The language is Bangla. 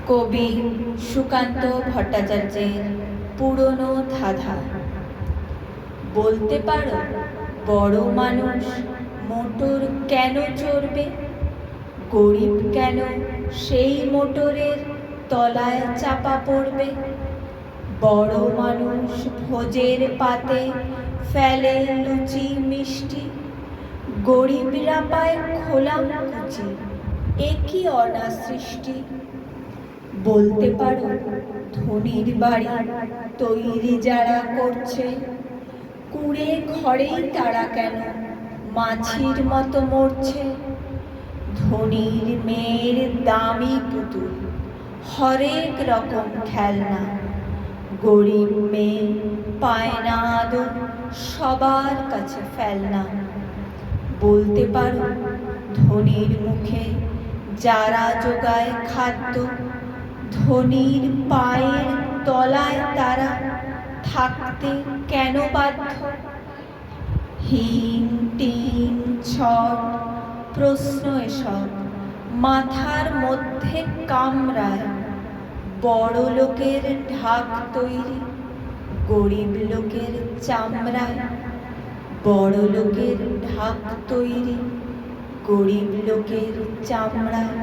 কবি সুকান্ত ভট্টাচার্যের পুরনো ধাঁধা। বলতে পারো বড় মানুষ মোটর কেন চড়বে? গরিব কেন সেই মোটরের তলায় চাপা পড়বে? বড় মানুষ ভোজের পাতে ফেলে লুচি মিষ্টি, গরিবরা পায় খোলা কুচি, এ কি অনাসৃষ্টি। বলতে পারো ধনীর বাড়ি তৈরি যারা করছে, কুঁড়ে ঘরেই তারা কেন মাছির মতো মরছে? ধনীর মেয়ের দামি পুতুল, হরেক রকম খেলনা, গরিব মেয়ে পায় না আদর, সবার কাছে ফেলনা। বলতে পারো ধনীর মুখে যারা জোগায় খাদ্য, ধনীর পায়ের তলায় তারা থাকতে কেন বাধ্য? হিং টিং ছট প্রশ্ন এসব মাথার মধ্যে কামড়ায়। বড় লোকের ঢাক তৈরি, গরিব লোকের চামড়ায়। বড় লোকের ঢাক তৈরি, গরিব লোকের চামড়ায়।